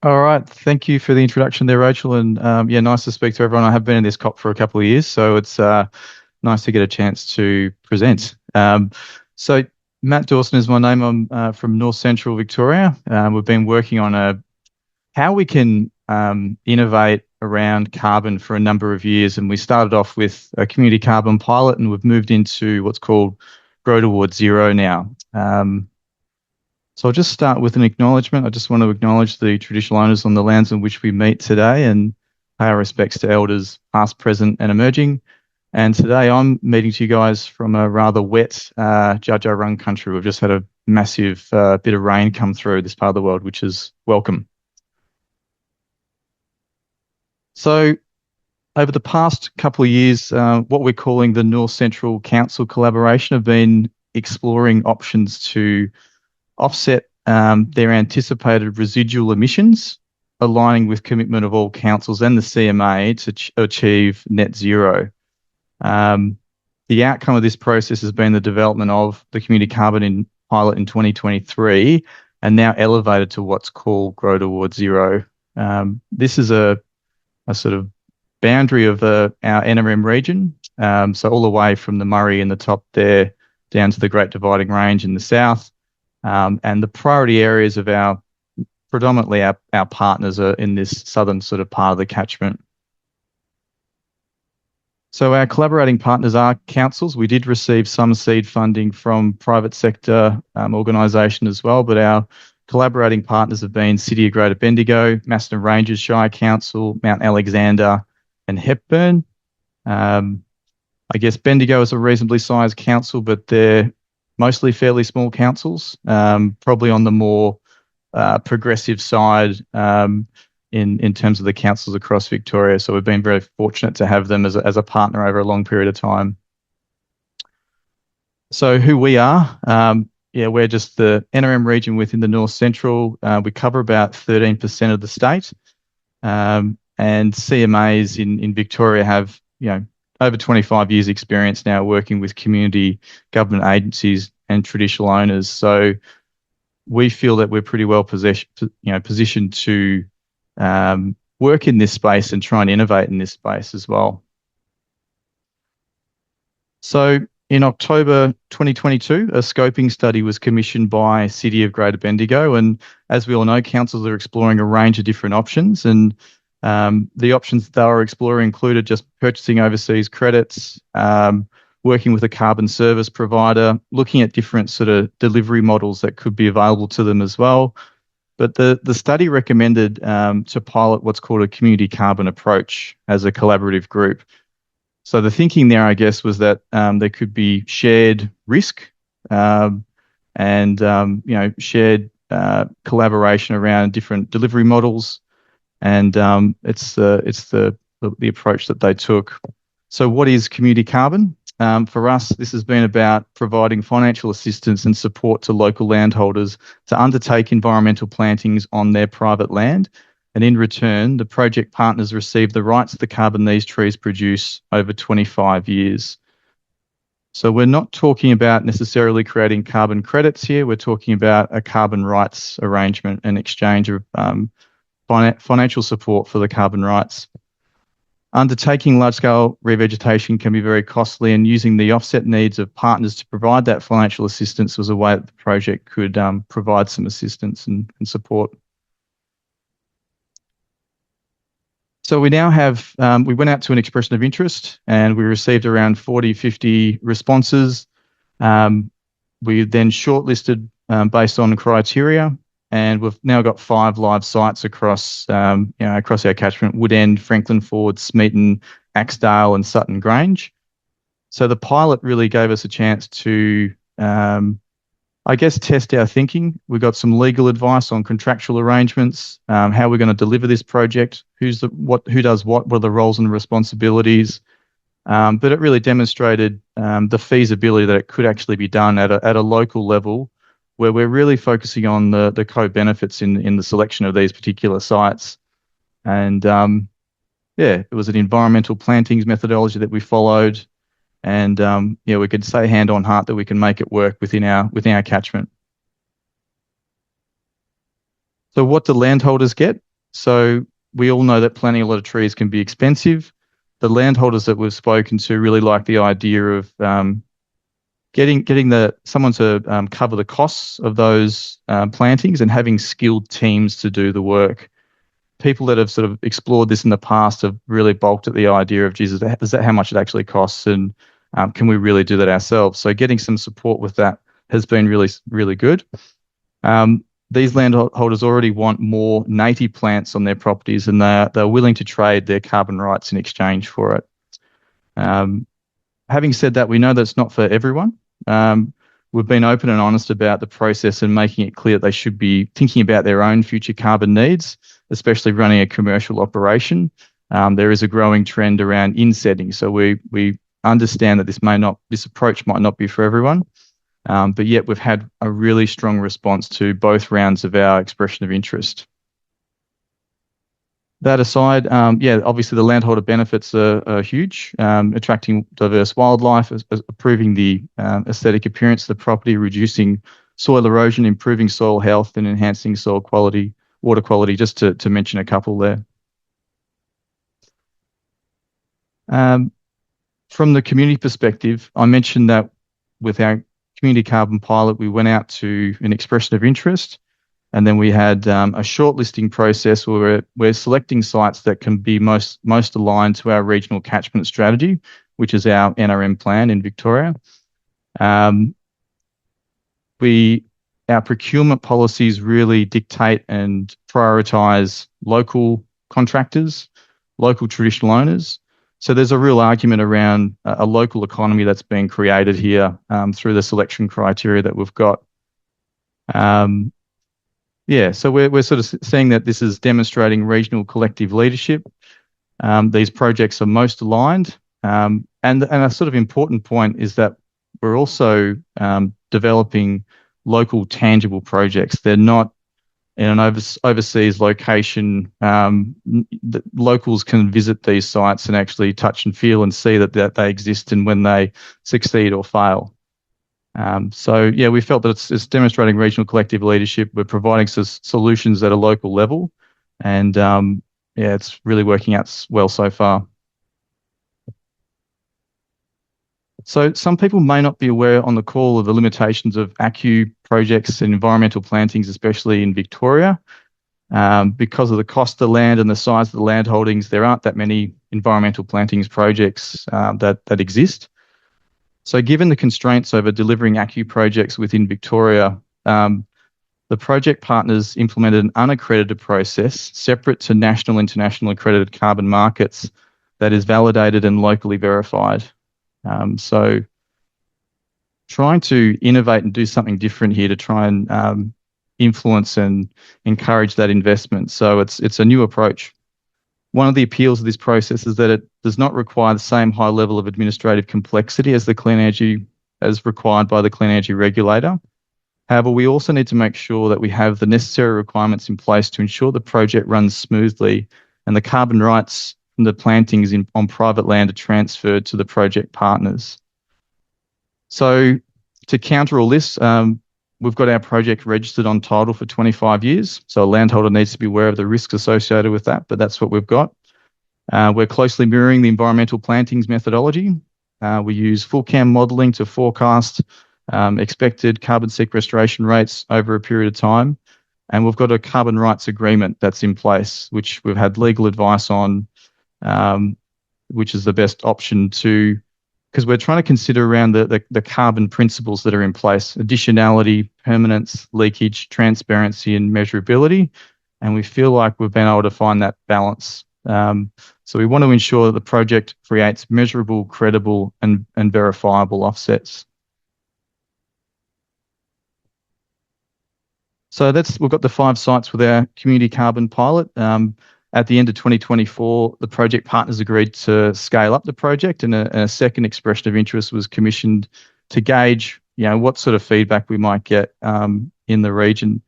All right. Thank you for the introduction there, Rachel. And yeah, nice to speak to everyone. I have been in this COP for a couple of years, so it's nice to get a chance to present. So Matt Dawson is my name. I'm from North Central Victoria. We've been working on how we can innovate around carbon for a number of years. And we started off with a community carbon pilot, and we've moved into what's called Grow Towards Zero now. So I'll just start with an acknowledgement. I just want to acknowledge the traditional owners on the lands on which we meet today and pay our respects to elders past, present and emerging. And today I'm meeting to you guys from a rather wet Judjarung country. We've just had a massive bit of rain come through this part of the world, which is welcome. So over the past couple of years, what we're calling the North Central Council collaboration have been exploring options to offset their anticipated residual emissions, aligning with commitment of all councils and the CMA to achieve net zero. The outcome of this process has been the development of the community carbon pilot in 2023 and now elevated to what's called Grow Towards Zero. This is a sort of boundary of our NRM region, so all the way from the Murray in the top there down to the Great Dividing Range in the south. And the priority areas of predominantly our partners are in this southern sort of part of the catchment. So our collaborating partners are councils. We did receive some seed funding from private sector organisation as well, but our collaborating partners have been City of Greater Bendigo, Macedon Ranges Shire Council, Mount Alexander and Hepburn. I guess Bendigo is a reasonably sized council, but they're mostly fairly small councils, probably on the more progressive side in terms of the councils across Victoria. So we've been very fortunate to have them as a partner over a long period of time. So who we are, yeah, we're just the NRM region within the North Central. We cover about 13% of the state, and CMAs in Victoria have, over 25 years experience now working with community government agencies and traditional owners. So we feel that we're pretty well positioned to work in this space and try and innovate in this space as well. So in October 2022, a scoping study was commissioned by City of Greater Bendigo. And as we all know, councils are exploring a range of different options. And the options that they were exploring included just purchasing overseas credits, working with a carbon service provider, looking at different sort of delivery models that could be available to them as well. But the study recommended to pilot what's called a community carbon approach as a collaborative group. So the thinking there, I guess, was that there could be shared risk and shared collaboration around different delivery models. And it's the approach that they took. So what is community carbon? For us, this has been about providing financial assistance and support to local landholders to undertake environmental plantings on their private land. And in return, the project partners receive the rights to the carbon these trees produce over 25 years. So we're not talking about necessarily creating carbon credits here. We're talking about a carbon rights arrangement and exchange of financial support for the carbon rights. Undertaking large-scale revegetation can be very costly, and using the offset needs of partners to provide that financial assistance was a way that the project could provide some assistance and support. So we now have, we went out to an expression of interest and we received around 40, 50 responses. We then shortlisted based on criteria. And we've now got 5 live sites across across our catchment: Woodend, Franklin Ford, Smeaton, Axedale and Sutton Grange. So the pilot really gave us a chance to, I guess, test our thinking. We got some legal advice on contractual arrangements, how we're going to deliver this project, who does what are the roles and responsibilities. But it really demonstrated the feasibility that it could actually be done at a local level, where we're really focusing on the co-benefits in the selection of these particular sites. And it was an environmental plantings methodology that we followed. And we could say hand on heart that we can make it work within our catchment. So what do landholders get? So we all know that planting a lot of trees can be expensive. The landholders that we've spoken to really like the idea of getting someone to cover the costs of those plantings and having skilled teams to do the work. People that have sort of explored this in the past have really balked at the idea of, Jesus, is that how much it actually costs, and can we really do that ourselves? So getting some support with that has been really, really good. These landholders already want more native plants on their properties, and they're willing to trade their carbon rights in exchange for it. Having said that, we know that's not for everyone. We've been open and honest about the process and making it clear that they should be thinking about their own future carbon needs, especially running a commercial operation. There is a growing trend around insetting, so we understand that this approach might not be for everyone, but yet we've had a really strong response to both rounds of our expression of interest. That aside, obviously the landholder benefits are huge, attracting diverse wildlife, improving the aesthetic appearance of the property, reducing soil erosion, improving soil health, and enhancing soil quality, water quality, just to mention a couple there. From the community perspective, I mentioned that with our community carbon pilot, we went out to an expression of interest. And then we had a shortlisting process where we're selecting sites that can be most aligned to our regional catchment strategy, which is our NRM plan in Victoria. Our procurement policies really dictate and prioritise local contractors, local traditional owners. So there's a real argument around a local economy that's being created here through the selection criteria that we've got. So we're sort of seeing that this is demonstrating regional collective leadership. These projects are most aligned. And a sort of important point is that we're also developing local tangible projects. They're not in an overseas location. The locals can visit these sites and actually touch and feel and see that they exist and when they succeed or fail. We felt that it's demonstrating regional collective leadership. We're providing solutions at a local level, and it's really working out well so far. So some people may not be aware on the call of the limitations of ACCU projects and environmental plantings, especially in Victoria. Because of the cost of the land and the size of the land holdings, there aren't that many environmental plantings projects that exist. So given the constraints over delivering ACCU projects within Victoria, the project partners implemented an unaccredited process separate to national and international accredited carbon markets that is validated and locally verified. So trying to innovate and do something different here to try and influence and encourage that investment. So it's a new approach. One of the appeals of this process is that it does not require the same high level of administrative complexity as required by the clean energy regulator. However, we also need to make sure that we have the necessary requirements in place to ensure the project runs smoothly and the carbon rights from the plantings on private land are transferred to the project partners. So to counter all this, we've got our project registered on title for 25 years. So a landholder needs to be aware of the risks associated with that, but that's what we've got. We're closely mirroring the environmental plantings methodology. We use FullCAM modelling to forecast expected carbon sequestration rates over a period of time. And we've got a carbon rights agreement that's in place, which we've had legal advice on, which is the best option because we're trying to consider around the carbon principles that are in place: additionality, permanence, leakage, transparency, and measurability. And we feel like we've been able to find that balance. So we want to ensure that the project creates measurable, credible, and verifiable offsets. So we've got the 5 sites with our community carbon pilot. At the end of 2024, the project partners agreed to scale up the project, and a second expression of interest was commissioned to gauge, what sort of feedback we might get in the region.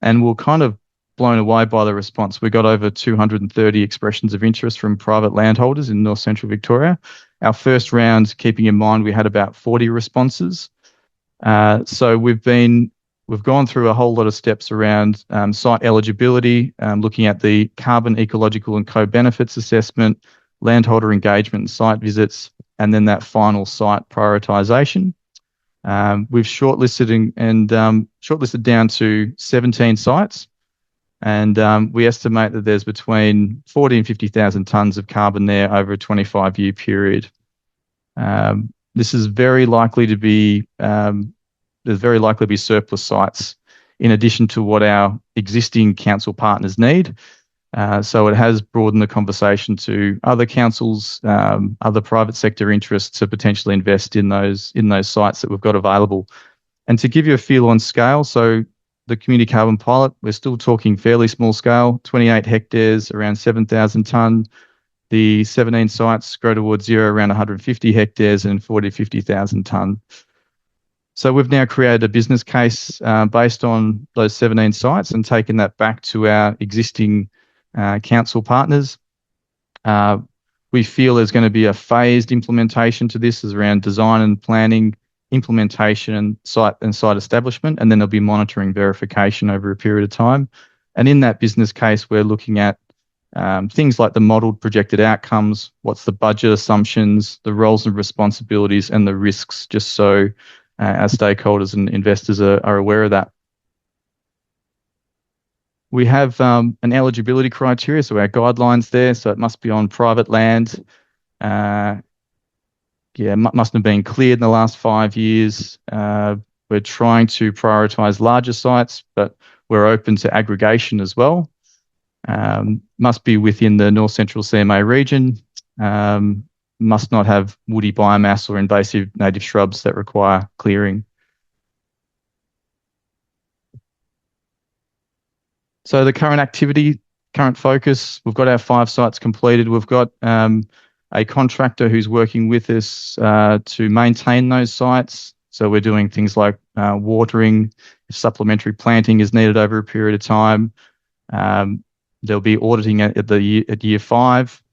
And we're kind of blown away by the response. We got over 230 expressions of interest from private landholders in North Central Victoria. Our first round, keeping in mind we had about 40 responses. So we've been We've gone through a whole lot of steps around site eligibility, looking at the carbon, ecological and co-benefits assessment, landholder engagement, site visits, and then that final site prioritisation. We've shortlisted and shortlisted down to 17 sites, and we estimate that there's between 40 and 50,000 tonnes of carbon there over a 25-year period. This is very likely to be there's very likely to be surplus sites in addition to what our existing council partners need. So it has broadened the conversation to other councils, other private sector interests to potentially invest in those sites that we've got available. And to give you a feel on scale, so the community carbon pilot, we're still talking fairly small scale, 28 hectares, around 7,000 tonne. The 17 sites grow towards zero, around 150 hectares and 40 to 50,000 tonne. So we've now created a business case based on those 17 sites and taken that back to our existing council partners. We feel there's going to be a phased implementation to this, is around design and planning, implementation and site establishment, and then there'll be monitoring verification over a period of time. And in that business case, we're looking at things like the modelled projected outcomes, what's the budget assumptions, the roles and responsibilities, and the risks, just so our stakeholders and investors are aware of that. We have an eligibility criteria, so our guidelines there, so it must be on private land. Mustn't have been cleared in the last 5 years. We're trying to prioritise larger sites, but we're open to aggregation as well. Must be within the North Central CMA region. Must not have woody biomass or invasive native shrubs that require clearing. So the current activity, current focus, we've got our 5 sites completed. We've got a contractor who's working with us to maintain those sites. So we're doing things like watering, if supplementary planting is needed over a period of time. They'll be auditing at year 5.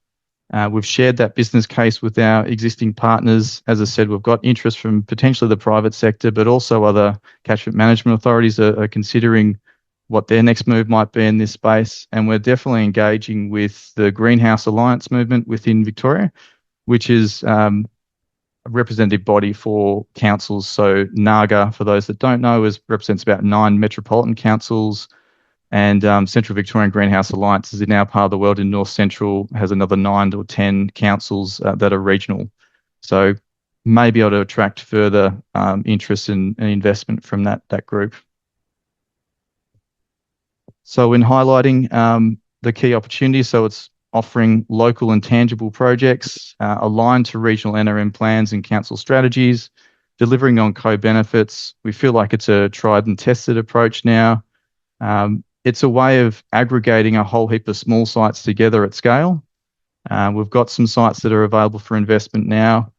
We've shared that business case with our existing partners. As I said, we've got interest from potentially the private sector, but also other catchment management authorities are considering what their next move might be in this space. And we're definitely engaging with the Greenhouse Alliance movement within Victoria, which is a representative body for councils. So NAGA, for those that don't know, represents about 9 metropolitan councils. And Central Victorian Greenhouse Alliance is in our part of the world in North Central, has another 9 or 10 councils that are regional. So may be able to attract further interest and investment from that group. So in highlighting the key opportunities, so it's offering local and tangible projects aligned to regional NRM plans and council strategies, delivering on co-benefits. We feel like it's a tried and tested approach now. It's a way of aggregating a whole heap of small sites together at scale. We've got some sites that are available for investment now.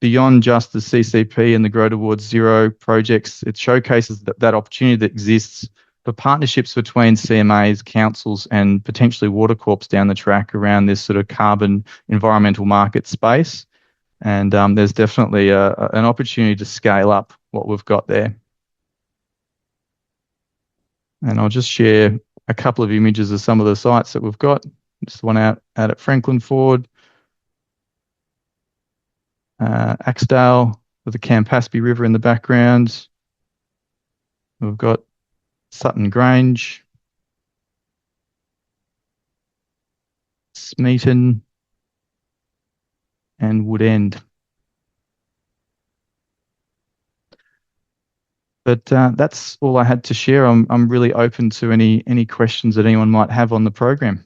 Beyond just the CCP and the Grow Towards Zero projects, it showcases that opportunity that exists for partnerships between CMAs, councils, and potentially water corps down the track around this sort of carbon environmental market space. And there's definitely an opportunity to scale up what we've got there. And I'll just share a couple of images of some of the sites that we've got. Just one out at Franklin Ford, Axdale with the Campaspe River in the background. We've got Sutton Grange, Smeaton, and Wood End. But that's all I had to share. I'm really open to any questions that anyone might have on the program.